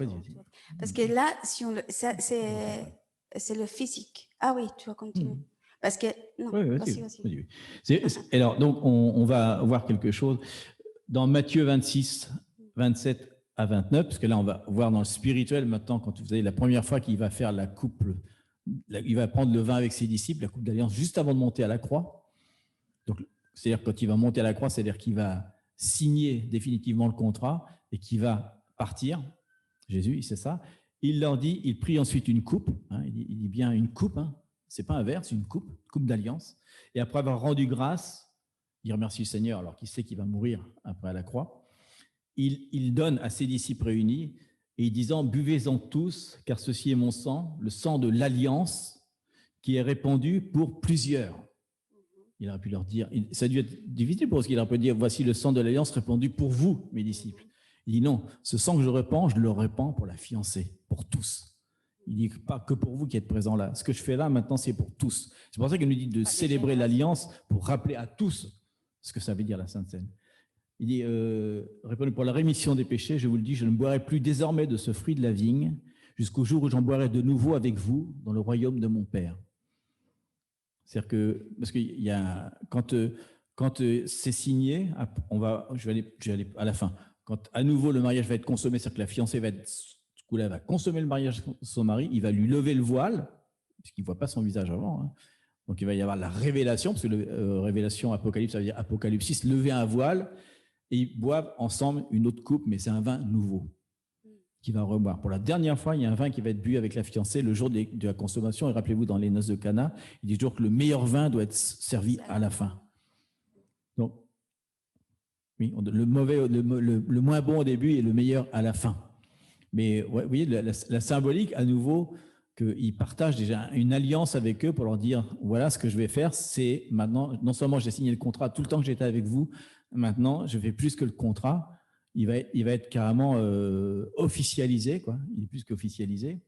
Speaker 2: Parce que là, c'est le physique. Ah oui, tu vas continuer. Parce que non, vas-y.
Speaker 1: Alors, donc, on va voir quelque chose dans Matthieu 26, 27 à 29, parce que là, on va voir dans le spirituel maintenant, quand vous avez la première fois qu'il va faire la coupe, il va prendre le vin avec ses disciples, la coupe d'alliance, juste avant de monter à la croix. Donc, c'est-à-dire quand il va monter à la croix, c'est-à-dire qu'il va signer définitivement le contrat et qu'il va partir. Jésus, c'est ça. Il leur dit, il prie ensuite une coupe. Il dit bien une coupe. C'est pas un verre, c'est une coupe d'alliance. Et après avoir rendu grâce, il remercie le Seigneur alors qu'il sait qu'il va mourir après à la croix. Il donne à ses disciples réunis et disant, buvez-en tous, car ceci est mon sang, le sang de l'alliance qui est répandu pour plusieurs. Il aurait pu leur dire, ça a dû être difficile pour eux, parce qu'il aurait pu dire, voici le sang de l'alliance répandu pour vous, mes disciples. Il dit non, ce sang que je répands, je le répands pour la fiancée, pour tous. Il dit pas que pour vous qui êtes présents là. Ce que je fais là, maintenant, c'est pour tous. C'est pour ça qu'il nous dit de célébrer l'alliance pour rappeler à tous ce que ça veut dire la Sainte Seine. Il dit, répondez pour la rémission des péchés, je vous le dis, je ne boirai plus désormais de ce fruit de la vigne jusqu'au jour où j'en boirai de nouveau avec vous dans le royaume de mon Père. C'est-à-dire que, parce qu'il y a, quand c'est signé, je vais aller à la fin. Quand à nouveau le mariage va être consommé, c'est-à-dire que la fiancée va consommer le mariage de son mari, il va lui lever le voile, puisqu'il ne voit pas son visage avant. Donc il va y avoir la révélation, parce que révélation, apocalypse, ça veut dire apocalypsis, lever un voile, et ils boivent ensemble une autre coupe, mais c'est un vin nouveau qui va reboire. Pour la dernière fois, il y a un vin qui va être bu avec la fiancée le jour de la consommation. Et rappelez-vous, dans les noces de Cana, il dit toujours que le meilleur vin doit être servi à la fin. Donc, oui, le moins bon au début et le meilleur à la fin. Mais ouais, vous voyez, la symbolique, à nouveau, qu'ils partagent déjà une alliance avec eux pour leur dire, voilà ce que je vais faire, c'est maintenant, non seulement j'ai signé le contrat tout le temps que j'étais avec vous, maintenant, je fais plus que le contrat. Il va être carrément officialisé, quoi. Il est plus qu'officialisé.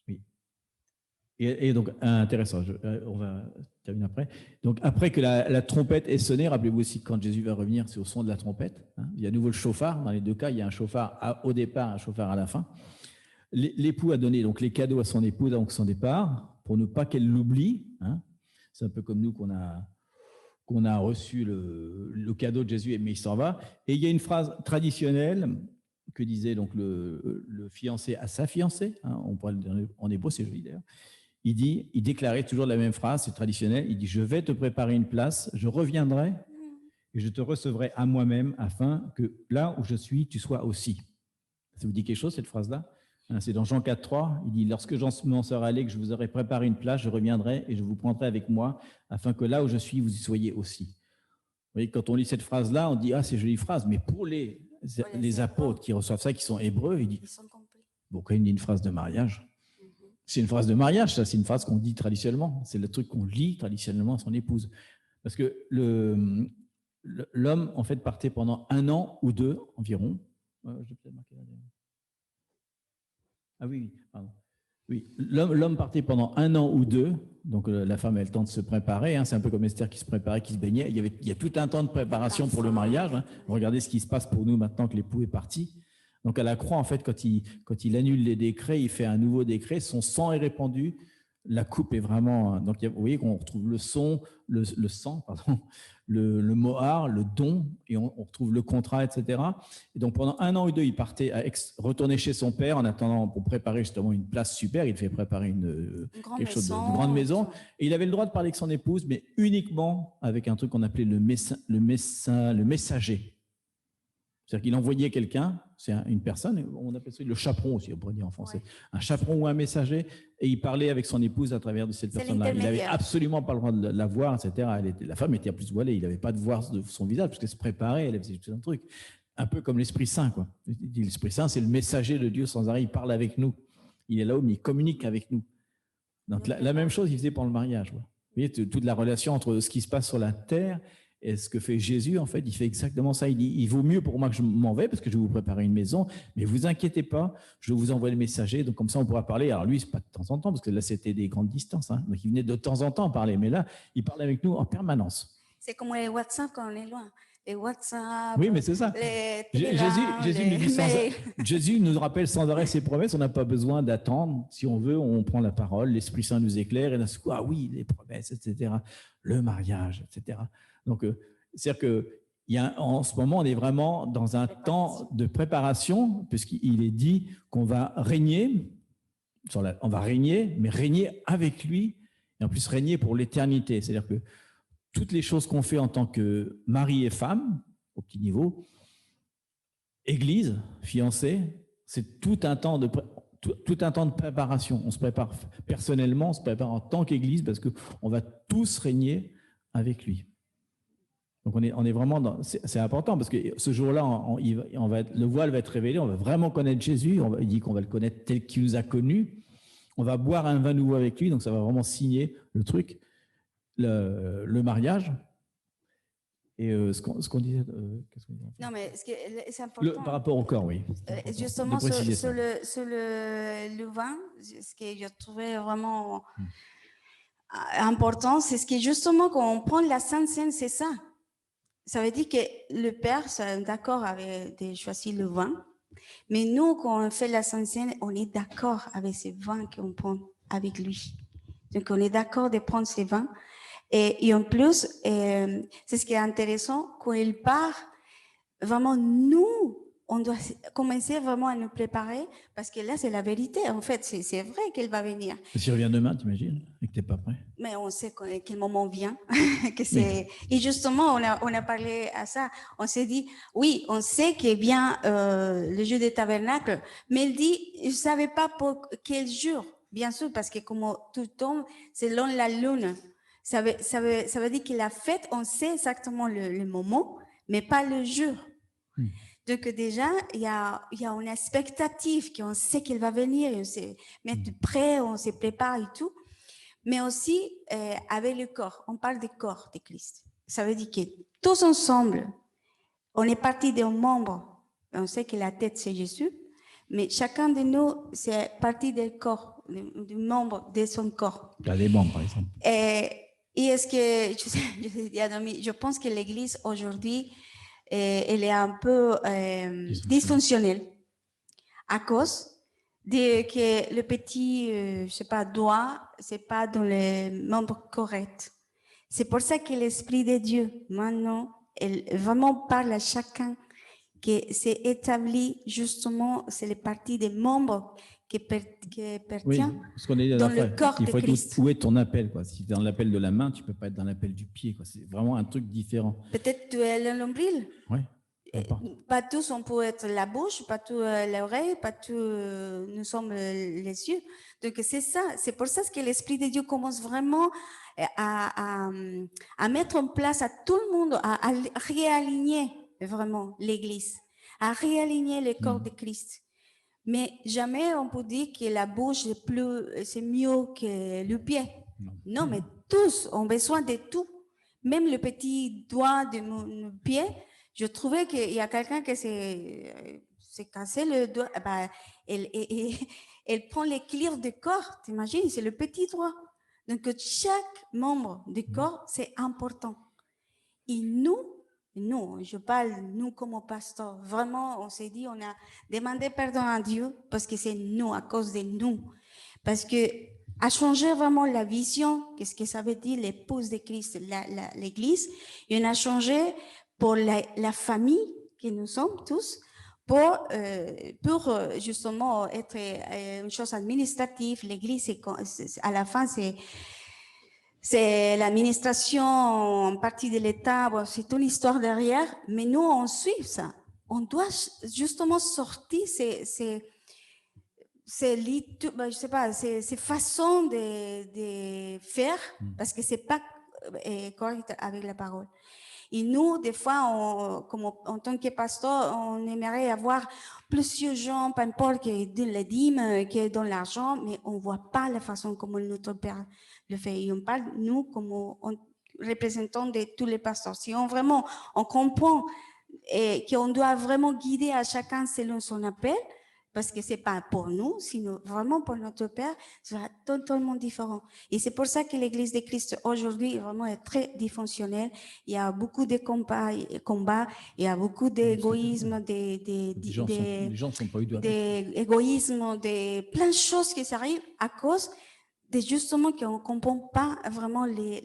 Speaker 1: Oui. Et donc, intéressant, on va terminer après. Donc, après que la trompette est sonnée, rappelez-vous aussi que quand Jésus va revenir, c'est au son de la trompette. Il y a à nouveau le chauffard. Dans les deux cas, il y a un chauffard au départ, un chauffard à la fin. L'époux a donné donc les cadeaux à son épouse avant son départ, pour ne pas qu'elle l'oublie. C'est un peu comme nous qu'on a reçu le cadeau de Jésus, mais il s'en va. Et il y a une phrase traditionnelle que disait donc le fiancé à sa fiancée. On pourrait le dire en hébreu, c'est joli d'ailleurs. Il déclarait toujours la même phrase, c'est traditionnel. Il dit, je vais te préparer une place, je reviendrai et je te recevrai à moi-même afin que là où je suis, tu sois aussi. Ça vous dit quelque chose, cette phrase-là? C'est dans Jean 4,3, il dit, lorsque j'en serai allé, que je vous aurai préparé une place, je reviendrai et je vous prendrai avec moi, afin que là où je suis, vous y soyez aussi. Vous voyez, quand on lit cette phrase-là, on dit, c'est une jolie phrase, mais pour les apôtres qui reçoivent ça, qui sont hébreux, il dit, bon, quand il dit une phrase de mariage, c'est une phrase de mariage, ça, c'est une phrase qu'on dit traditionnellement, c'est le truc qu'on lit traditionnellement à son épouse. Parce que l'homme, en fait, partait pendant 1 an ou 2 environ. Je vais peut-être marquer là. Ah oui, pardon. Oui, l'homme partait pendant 1 an ou 2, donc la femme a le temps de se préparer. C'est un peu comme Esther qui se préparait, qui se baignait. Il y a tout un temps de préparation pour le mariage. Regardez ce qui se passe pour nous maintenant que l'époux est parti. Donc à la croix, en fait, quand il annule les décrets, il fait un nouveau décret. Son sang est répandu. La coupe est vraiment. Donc vous voyez qu'on retrouve le sang, le mohar, le don, et on retrouve le contrat, etc. Et donc pendant 1 an ou 2, il partait retourner chez son père en attendant pour préparer justement une place super. Il fait préparer quelque chose de grande maison. Et il avait le droit de parler avec son épouse, mais uniquement avec un truc qu'on appelait le messager. C'est-à-dire qu'il envoyait quelqu'un, c'est une personne, on appelle ça le chaperon aussi, on pourrait dire en français, un chaperon ou un messager, et il parlait avec son épouse à travers de cette personne-là. Il n'avait absolument pas le droit de la voir, etc. La femme était à plus voilée, il n'avait pas de voir de son visage, parce qu'elle se préparait, elle faisait tout un truc. Un peu comme l'Esprit Saint, quoi. L'Esprit Saint, c'est le messager de Dieu sans arrêt, il parle avec nous. Il est là-haut, mais il communique avec nous. Donc la même chose, il faisait pour le mariage. Vous voyez, toute la relation entre ce qui se passe sur la terre et ce que fait Jésus, en fait, il fait exactement ça. Il dit, il vaut mieux pour moi que je m'en vais parce que je vais vous préparer une maison, mais vous inquiétez pas, je vous envoie le messager, donc comme ça on pourra parler. Alors lui, c'est pas de temps en temps, parce que là c'était des grandes distances, donc il venait de temps en temps parler, mais là, il parle avec nous en permanence.
Speaker 2: C'est comme les WhatsApp quand on est loin. Les WhatsApp.
Speaker 1: Oui, mais c'est ça. Jésus nous rappelle sans arrêt ses promesses. On n'a pas besoin d'attendre. Si on veut, on prend la parole. L'Esprit Saint nous éclaire. Et là, ah oui, les promesses, etc. Le mariage, etc. Donc, c'est-à-dire qu'en ce moment, on est vraiment dans un temps de préparation, puisqu'il est dit qu'on va régner. On va régner, mais régner avec lui, et en plus régner pour l'éternité. C'est-à-dire que toutes les choses qu'on fait en tant que mari et femme, au petit niveau, église, fiancée, c'est tout un temps de préparation. On se prépare personnellement, on se prépare en tant qu'église parce qu'on va tous régner avec lui. Donc on est vraiment dans, c'est important parce que ce jour-là, le voile va être révélé, on va vraiment connaître Jésus, il dit qu'on va le connaître tel qu'il nous a connus, on va boire un vin nouveau avec lui, donc ça va vraiment signer le truc, le mariage. Et ce qu'on disait, qu'est-ce qu'on disait?
Speaker 2: Non, mais c'est important.
Speaker 1: Par rapport au corps, oui.
Speaker 2: Justement, sur le vin, ce que je trouvais vraiment important, c'est ce que justement, quand on prend la Sainte Seine, c'est ça. Ça veut dire que le Père, est d'accord avec de choisir le vin, mais nous, quand on fait la Sainte Seine, on est d'accord avec ce vin qu'on prend avec lui. Donc, on est d'accord de prendre ce vin. Et en plus, c'est ce qui est intéressant, quand il part, vraiment, nous, on doit commencer vraiment à nous préparer, parce que là, c'est la vérité. En fait, c'est vrai qu'il va venir.
Speaker 1: S'il revient demain, t'imagines, et que t'es pas prêt?
Speaker 2: Mais on sait quel moment vient. Que c'est... Et justement, on a parlé à ça. On s'est dit, oui, on sait qu'il vient le jour des tabernacles, mais il dit, je ne savais pas pour quel jour. Bien sûr, parce que comme tout tombe selon la lune, ça veut dire que la fête, on sait exactement le moment, mais pas le jour. Donc déjà, il y a une expectative qu'on sait qu'il va venir, on s'est mettre prêt, on se prépare et tout. Mais aussi avec le corps, on parle du corps de Christ. Ça veut dire que tous ensemble, on est parti d'un membre. On sait que la tête, c'est Jésus, mais chacun de nous, c'est parti du corps, du membre de son corps.
Speaker 1: Les membres, par exemple.
Speaker 2: Et est-ce que, je pense que l'Église aujourd'hui, elle est un peu dysfonctionnelle à cause de que le petit, je sais pas, doigt, c'est pas dans les membres corrects. C'est pour ça que l'Esprit de Dieu, maintenant, elle vraiment parle à chacun que c'est établi justement, c'est les parties des membres qui pertient
Speaker 1: parce qu'on est
Speaker 2: dans le corps de Christ.
Speaker 1: Où est ton appel, quoi? Si tu es dans l'appel de la main, tu peux pas être dans l'appel du pied, quoi. C'est vraiment un truc différent.
Speaker 2: Peut-être tu es le nombril.
Speaker 1: Oui.
Speaker 2: Pas tous on peut être la bouche, pas tous l'oreille, pas tous nous sommes les yeux. Donc c'est ça, c'est pour ça que l'Esprit de Dieu commence vraiment à mettre en place à tout le monde, à réaligner vraiment l'Église, à réaligner le corps de Christ. Mais jamais on peut dire que la bouche c'est mieux que le pied. Non, mais tous ont besoin de tout. Même le petit doigt de mon pied, je trouvais qu'il y a quelqu'un qui s'est cassé le doigt. Ben, elle prend l'équilibre du corps, t'imagines, c'est le petit doigt. Donc, chaque membre du corps, c'est important. Et nous, je parle, nous comme pasteurs, vraiment, on s'est dit, on a demandé pardon à Dieu parce que c'est nous, à cause de nous. Parce que, à changer vraiment la vision, qu'est-ce que ça veut dire, l'épouse de Christ, l'Église, et on a changé pour la famille que nous sommes tous, pour justement être une chose administrative. L'Église, à la fin, c'est l'administration en partie de l'État, bon, c'est toute l'histoire derrière, mais nous, on suit ça. On doit justement sortir ces façons de faire, parce que c'est pas correct avec la parole. Et nous, des fois, en tant que pasteur, on aimerait avoir plusieurs gens, peu importe que de les dîmes, que dans l'argent, mais on voit pas la façon comme notre Père le fait. Et on parle, nous, comme représentants de tous les pasteurs. Si on comprend qu'on doit vraiment guider à chacun selon son appel, parce que c'est pas pour nous, sinon vraiment pour notre Père, sera totalement différent. Et c'est pour ça que l'Église de Christ aujourd'hui vraiment est très dysfonctionnelle. Il y a beaucoup de combats, il y a beaucoup d'égoïsme,
Speaker 1: les gens sont pas eu
Speaker 2: d'égoïsme, de plein de choses qui s'arrivent à cause de justement qu'on comprend pas vraiment l'idée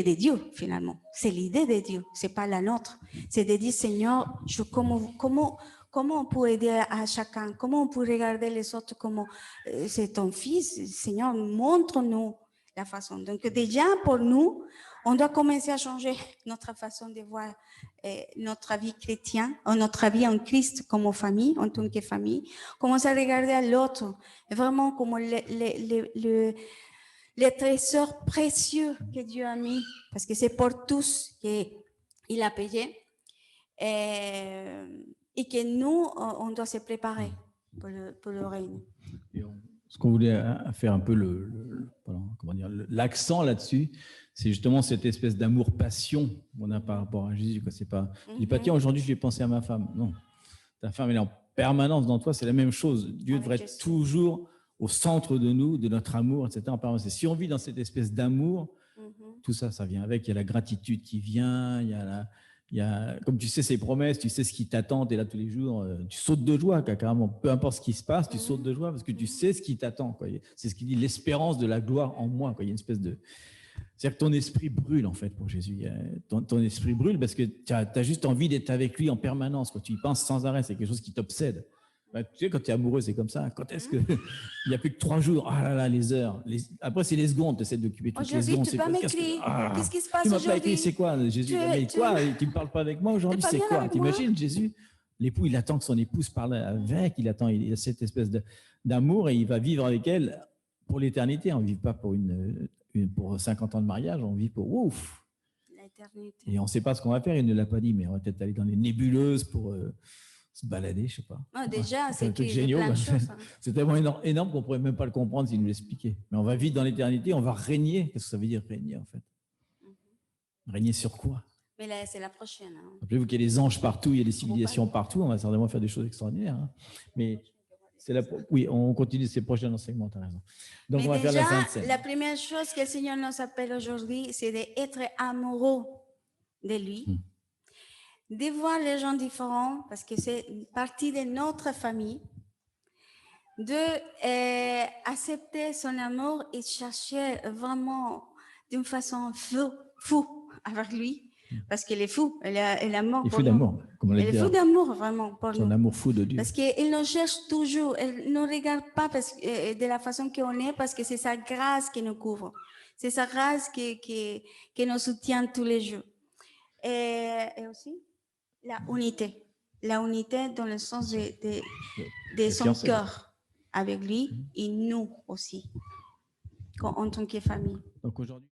Speaker 2: de Dieu, finalement. C'est l'idée de Dieu, c'est pas la nôtre. C'est de dire, Seigneur, comment on peut aider à chacun? Comment on peut regarder les autres? Comment c'est ton fils? Seigneur, montre-nous la façon. Donc déjà, pour nous, on doit commencer à changer notre façon de voir notre vie chrétienne, notre vie en Christ comme famille, en tant que famille. Commencer à regarder à l'autre, vraiment comme les trésors précieux que Dieu a mis, parce que c'est pour tous qu'il a payé, et que nous, on doit se préparer pour le règne.
Speaker 1: Ce qu'on voulait faire un peu l'accent là-dessus, c'est justement cette espèce d'amour-passion qu'on a par rapport à Jésus. C'est pas, je dis pas, tiens, aujourd'hui, je vais penser à ma femme. Non, ta femme, elle est en permanence dans toi, c'est la même chose. Dieu devrait être toujours au centre de nous, de notre amour, etc. En permanence. Et si on vit dans cette espèce d'amour, tout ça, ça vient avec. Il y a la gratitude qui vient, comme tu sais ses promesses, tu sais ce qui t'attend, tu es là tous les jours, tu sautes de joie, carrément. Peu importe ce qui se passe, tu sautes de joie parce que tu sais ce qui t'attend. C'est ce qu'il dit, l'espérance de la gloire en moi. Il y a une espèce de... C'est-à-dire que ton esprit brûle, en fait, pour Jésus. Ton esprit brûle parce que tu as juste envie d'être avec lui en permanence. Quand tu y penses sans arrêt, c'est quelque chose qui t'obsède. Tu sais, quand tu es amoureux, c'est comme ça. Quand est-ce qu'il n'y a plus que 3 jours? Ah là là, les heures. Après, c'est les secondes. Tu essaies d'occuper toutes les secondes.
Speaker 2: Tu vas m'écrire. Qu'est-ce qui se passe
Speaker 1: aujourd'hui? Tu m'as pas
Speaker 2: aujourd'hui?
Speaker 1: écrit, c'est quoi, Jésus? Mais quoi? Tu ne me parles pas avec moi aujourd'hui? C'est quoi? T'imagines, Jésus? L'époux, il attend que son épouse parle avec. Il a cette espèce d'amour et il va vivre avec elle pour l'éternité. On ne vit pas pour pour 50 ans de mariage. On vit pour ouf. L'éternité. Et on ne sait pas ce qu'on va faire. Il ne l'a pas dit, mais on va peut-être aller dans les nébuleuses pour... se balader, je sais pas.
Speaker 2: Déjà,
Speaker 1: c'est un truc génial. C'est tellement énorme qu'on ne pourrait même pas le comprendre s'il nous l'expliquait. Mais on va vivre dans l'éternité, on va régner. Qu'est-ce que ça veut dire régner, en fait? Régner sur quoi?
Speaker 2: Mais là, c'est la prochaine.
Speaker 1: Rappelez-vous qu'il y a des anges partout, il y a des civilisations partout. On va certainement faire des choses extraordinaires. Mais oui, on continue ces prochains enseignements, tu as raison. Donc,
Speaker 2: mais
Speaker 1: on va
Speaker 2: déjà,
Speaker 1: faire la Sainte-Seine.
Speaker 2: La première chose que le Seigneur nous appelle aujourd'hui, c'est d'être amoureux de lui. De voir les gens différents, parce que c'est une partie de notre famille, d'accepter son amour et chercher vraiment d'une façon fou avec lui, parce qu'il est fou, il est mort pour nous. Il est fou d'amour vraiment pour nous.
Speaker 1: Son amour fou de Dieu.
Speaker 2: Parce qu'il nous cherche toujours, il ne nous regarde pas de la façon qu'on est, parce que c'est sa grâce qui nous couvre, c'est sa grâce qui nous soutient tous les jours. Et aussi la unité dans le sens de son cœur avec lui et nous aussi, en tant que famille.
Speaker 1: Donc aujourd'hui.